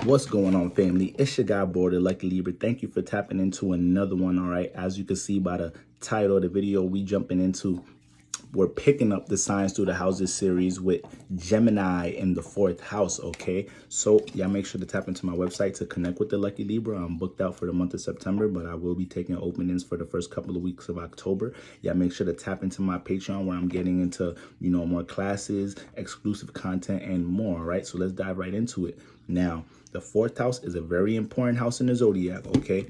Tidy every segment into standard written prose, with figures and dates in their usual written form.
What's going on, family? It's your guy, Border Lucky Libra. Thank you for tapping into another one, all right? As you can see by the title of the video, we're picking up the Signs Through the Houses series with Gemini in the 4th house, okay? So, y'all make sure to tap into my website to connect with the Lucky Libra. I'm booked out for the month of September, but I will be taking openings for the first couple of weeks of October. Y'all make sure to tap into my Patreon where I'm getting into, more classes, exclusive content, and more, all right? So let's dive right into it. Now, the 4th house is a very important house in the zodiac, okay?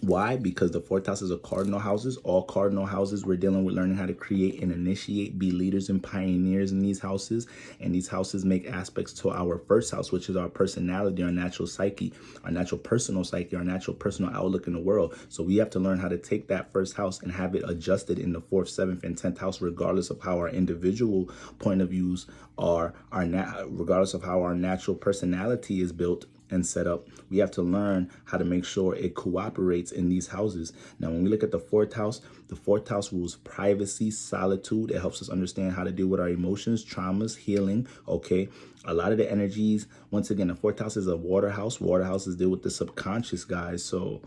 Why? Because the 4th house is a cardinal houses. All cardinal houses, we're dealing with learning how to create and initiate, be leaders and pioneers in these houses. And these houses make aspects to our 1st house, which is our personality, our natural psyche, our natural personal psyche, our natural personal outlook in the world. So we have to learn how to take that 1st house and have it adjusted in the 4th, 7th, and 10th house, regardless of how our individual point of views are, regardless of how our natural personality is built and set up. We have to learn how to make sure it cooperates in these houses. Now, when we look at the 4th house rules privacy, solitude. It helps us understand how to deal with our emotions, traumas, healing, okay? A lot of the energies, once again, the 4th house is a water house. Water houses deal with the subconscious, guys. So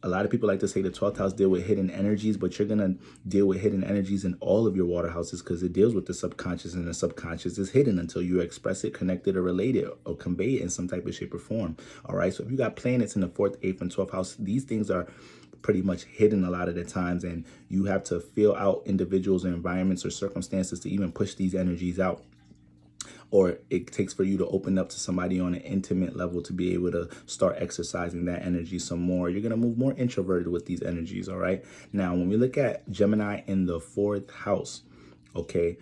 a lot of people like to say the 12th house deal with hidden energies, but you're going to deal with hidden energies in all of your water houses because it deals with the subconscious, and the subconscious is hidden until you express it, connect it, or relate it, or convey it in some type of shape or form. All right. So if you got planets in the 4th, 8th, and 12th house, these things are pretty much hidden a lot of the times, and you have to feel out individuals and environments or circumstances to even push these energies out. Or it takes for you to open up to somebody on an intimate level to be able to start exercising that energy some more. You're going to move more introverted with these energies, all right? Now, when we look at Gemini in the 4th house, okay,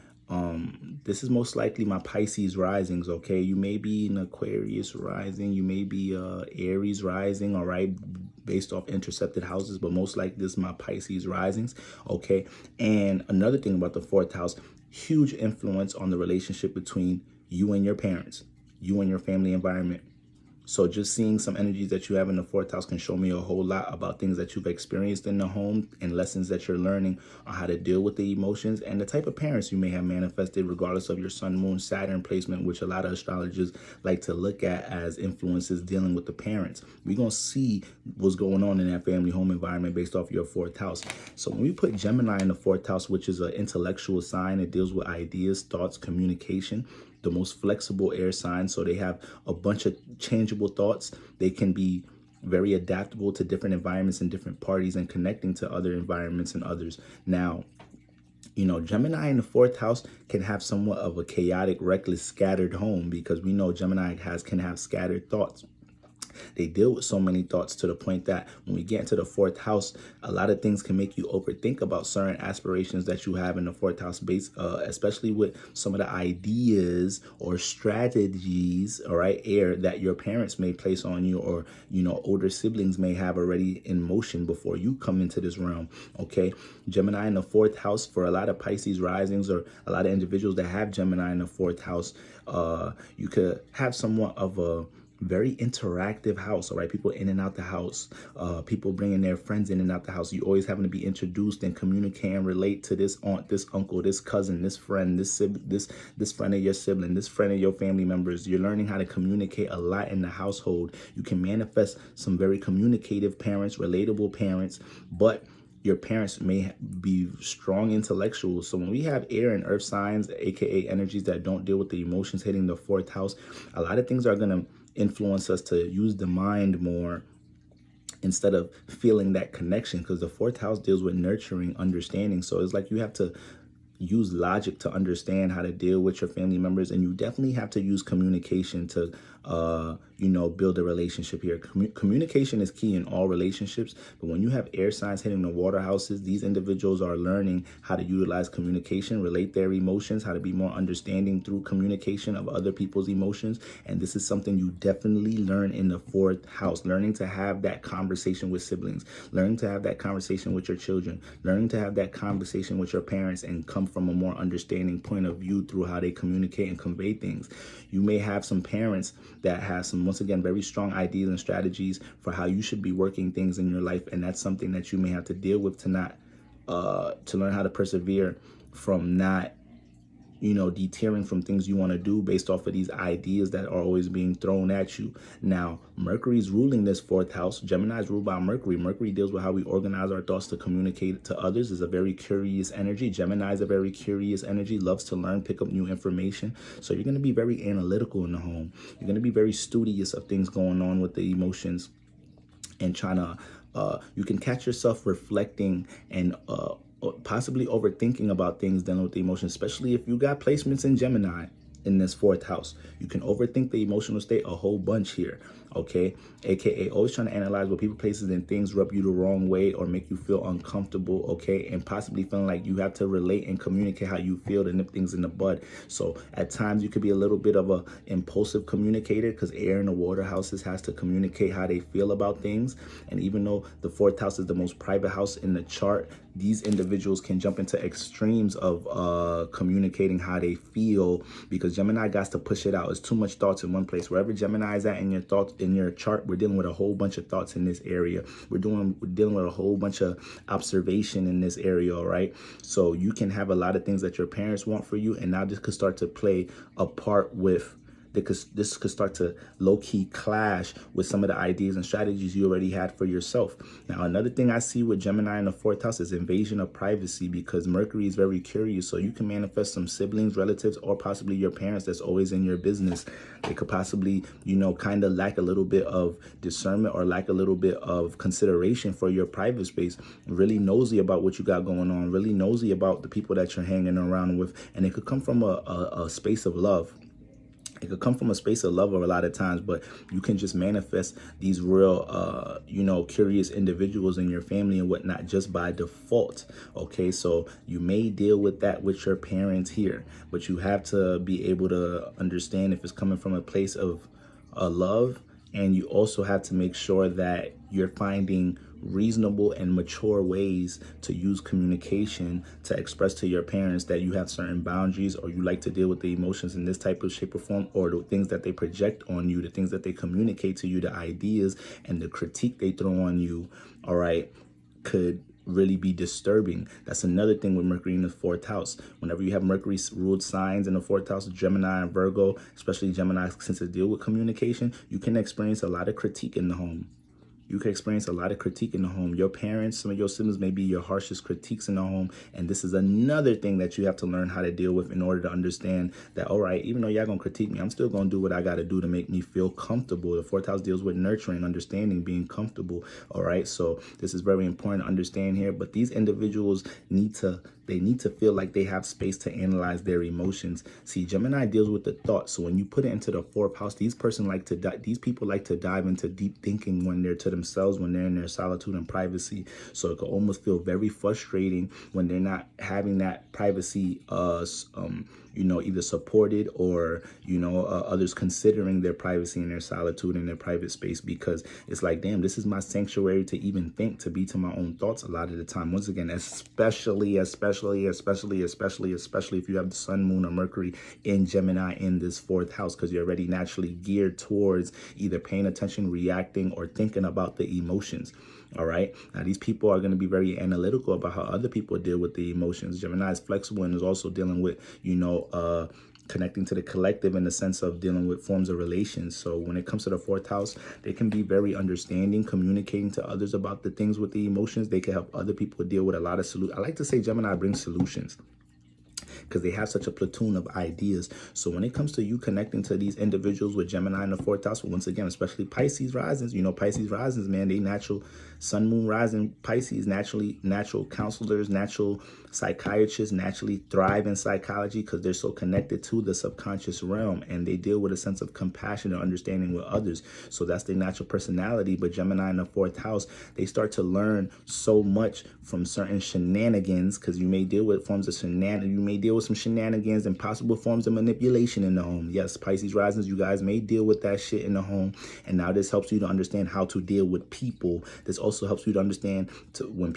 this is most likely my Pisces risings, okay? You may be an Aquarius rising, you may be Aries rising, all right, based off intercepted houses, but most likely this is my Pisces risings, okay? And another thing about the 4th house, huge influence on the relationship between you and your parents, you and your family environment. So just seeing some energies that you have in the 4th house can show me a whole lot about things that you've experienced in the home and lessons that you're learning on how to deal with the emotions and the type of parents you may have manifested, regardless of your sun, moon, Saturn placement, which a lot of astrologers like to look at as influences dealing with the parents. We're going to see what's going on in that family home environment based off your 4th house. So when we put Gemini in the 4th house, which is an intellectual sign, it deals with ideas, thoughts, communication, the most flexible air sign. So they have a bunch of changeable thoughts. They can be very adaptable to different environments and different parties and connecting to other environments and others. Now, Gemini in the 4th house can have somewhat of a chaotic, reckless, scattered home because we know Gemini can have scattered thoughts. They deal with so many thoughts to the point that when we get into the 4th house, a lot of things can make you overthink about certain aspirations that you have in the 4th house base, especially with some of the ideas or strategies, all right, air that your parents may place on you, or, older siblings may have already in motion before you come into this realm, okay? Gemini in the 4th house, for a lot of Pisces risings or a lot of individuals that have Gemini in the 4th house, you could have somewhat of a very interactive house, all right? People in and out the house, people bringing their friends in and out the house. You always having to be introduced and communicate and relate to this aunt, this uncle, this cousin, this friend, this friend of your sibling, this friend of your family members. You're learning how to communicate a lot in the household. You can manifest some very communicative parents, relatable parents, but your parents may be strong intellectuals. So when we have air and earth signs, aka energies that don't deal with the emotions hitting the 4th house, a lot of things are going to influence us to use the mind more instead of feeling that connection, because the 4th house deals with nurturing, understanding. So it's like you have to use logic to understand how to deal with your family members, and you definitely have to use communication to build a relationship here. Communication is key in all relationships, but when you have air signs hitting the water houses, these individuals are learning how to utilize communication, relate their emotions, how to be more understanding through communication of other people's emotions. And this is something you definitely learn in the 4th house, learning to have that conversation with siblings, learning to have that conversation with your children, learning to have that conversation with your parents and come from a more understanding point of view through how they communicate and convey things. You may have some parents that have some, once again, very strong ideas and strategies for how you should be working things in your life. And that's something that you may have to deal with to learn how to persevere from not deterring from things you want to do based off of these ideas that are always being thrown at you. Now, Mercury's ruling this fourth house. Gemini is ruled by Mercury. Mercury deals with how we organize our thoughts to communicate to others. Is a very curious energy. Gemini is a very curious energy, loves to learn, pick up new information. So you're going to be very analytical in the home. You're going to be very studious of things going on with the emotions and trying to, you can catch yourself reflecting and possibly overthinking about things dealing with the emotions, especially if you got placements in Gemini in this fourth house. You can overthink the emotional state a whole bunch here, okay? AKA always trying to analyze what people, places, and things rub you the wrong way or make you feel uncomfortable, okay? And possibly feeling like you have to relate and communicate how you feel to nip things in the bud. So at times you could be a little bit of a impulsive communicator because air in the water houses has to communicate how they feel about things. And even though the fourth house is the most private house in the chart, these individuals can jump into extremes of communicating how they feel because Gemini got to push it out. It's too much thoughts in one place. Wherever Gemini is at in your thoughts, in your chart, we're dealing with a whole bunch of thoughts in this area. We're dealing with a whole bunch of observation in this area, all right? So you can have a lot of things that your parents want for you, and now this could start to play a part with because this could start to low-key clash with some of the ideas and strategies you already had for yourself. Now, another thing I see with Gemini in the fourth house is invasion of privacy because Mercury is very curious. So you can manifest some siblings, relatives, or possibly your parents that's always in your business. They could possibly, kind of lack a little bit of discernment or lack a little bit of consideration for your private space. Really nosy about what you got going on, really nosy about the people that you're hanging around with. And it could come from a space of love. It could come from a space of love a lot of times, but you can just manifest these real, curious individuals in your family and whatnot just by default. Okay, so you may deal with that with your parents here, but you have to be able to understand if it's coming from a place of love. And you also have to make sure that you're finding reasonable and mature ways to use communication to express to your parents that you have certain boundaries or you like to deal with the emotions in this type of shape or form, or the things that they project on you, the things that they communicate to you, the ideas and the critique they throw on you, all right, could really be disturbing. That's another thing with Mercury in the fourth house. Whenever you have Mercury ruled signs in the fourth house, Gemini and Virgo, especially Gemini, since it deal with communication, you can experience a lot of critique in the home. You can experience a lot of critique in the home. Your parents, some of your siblings may be your harshest critiques in the home. And this is another thing that you have to learn how to deal with in order to understand that, all right, even though y'all going to critique me, I'm still going to do what I got to do to make me feel comfortable. The fourth house deals with nurturing, understanding, being comfortable. All right. So this is very important to understand here. But these individuals need to feel like they have space to analyze their emotions. See, Gemini deals with the thoughts. So when you put it into the fourth house, these people like to dive into deep thinking when they're to themselves, when they're in their solitude and privacy. So it can almost feel very frustrating when they're not having that privacy, either supported or, others considering their privacy and their solitude and their private space, because it's like, damn, this is my sanctuary to even think, to be to my own thoughts a lot of the time. Once again, especially if you have the sun, moon, or Mercury in Gemini in this fourth house, because you're already naturally geared towards either paying attention, reacting, or thinking about the emotions. All right. Now, these people are going to be very analytical about how other people deal with the emotions. Gemini is flexible and is also dealing with, connecting to the collective in the sense of dealing with forms of relations. So when it comes to the fourth house, they can be very understanding, communicating to others about the things with the emotions. They can help other people deal with a lot of solutions. I like to say Gemini brings solutions, because they have such a platoon of ideas. So when it comes to you connecting to these individuals with Gemini in the fourth house, once again, especially Pisces risings, Pisces risings, man, they natural sun, moon, rising Pisces, natural counselors, natural psychiatrists, naturally thrive in psychology because they're so connected to the subconscious realm, and they deal with a sense of compassion and understanding with others. So that's their natural personality. But Gemini in the fourth house, they start to learn so much from certain shenanigans, because you may deal with forms of shenanigans, you may deal with some shenanigans and possible forms of manipulation in the home. Yes, Pisces risings, you guys may deal with that shit in the home. And now this helps you to understand how to deal with people. This also helps you to understand when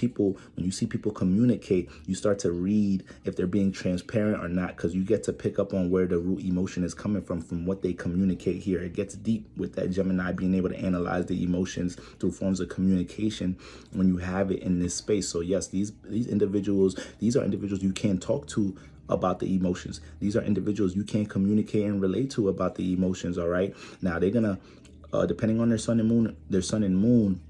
you see people communicate, you start to read if they're being transparent or not, because you get to pick up on where the root emotion is coming from what they communicate here. It gets deep with that Gemini being able to analyze the emotions through forms of communication when you have it in this space. So yes, these are individuals you can talk to about the emotions. These are individuals you can't communicate and relate to about the emotions, all right? Now, they're going to, depending on their sun and moon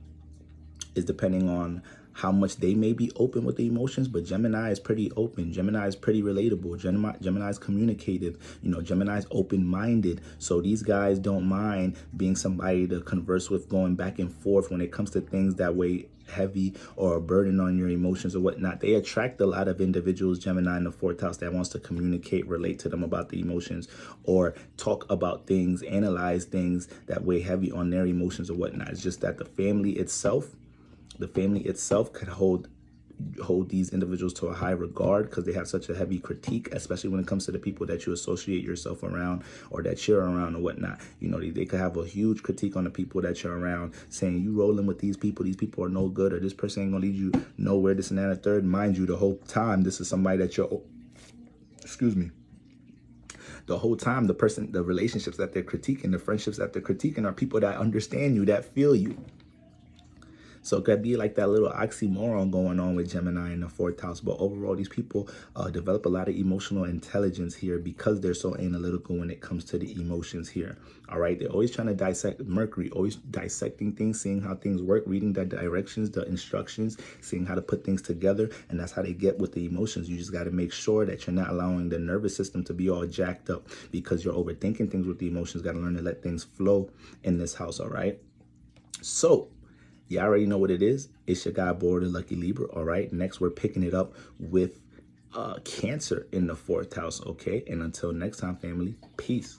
is depending on how much they may be open with the emotions, but Gemini is pretty open. Gemini is pretty relatable. Gemini is communicative. Gemini is open-minded. So these guys don't mind being somebody to converse with, going back and forth when it comes to things that weigh heavy or a burden on your emotions or whatnot. They attract a lot of individuals, Gemini in the fourth house, that wants to communicate, relate to them about the emotions, or talk about things, analyze things that weigh heavy on their emotions or whatnot. It's just that the family itself could hold these individuals to a high regard because they have such a heavy critique, especially when it comes to the people that you associate yourself around or that you're around or whatnot. They could have a huge critique on the people that you're around, saying you rolling with these people are no good, or this person ain't gonna lead you nowhere, this and that, and a third. Mind you, the whole time this is somebody that you're, the whole time the relationships that they're critiquing, the friendships that they're critiquing are people that understand you, that feel you. So it could be like that little oxymoron going on with Gemini in the fourth house. But overall, these people develop a lot of emotional intelligence here because they're so analytical when it comes to the emotions here. All right. They're always trying to dissect Mercury, always dissecting things, seeing how things work, reading the directions, the instructions, seeing how to put things together. And that's how they get with the emotions. You just got to make sure that you're not allowing the nervous system to be all jacked up because you're overthinking things with the emotions. Got to learn to let things flow in this house. All right. So you already know what it is. It's your guy, Border Lucky Libra. All right. Next, we're picking it up with Cancer in the fourth house. Okay. And until next time, family, peace.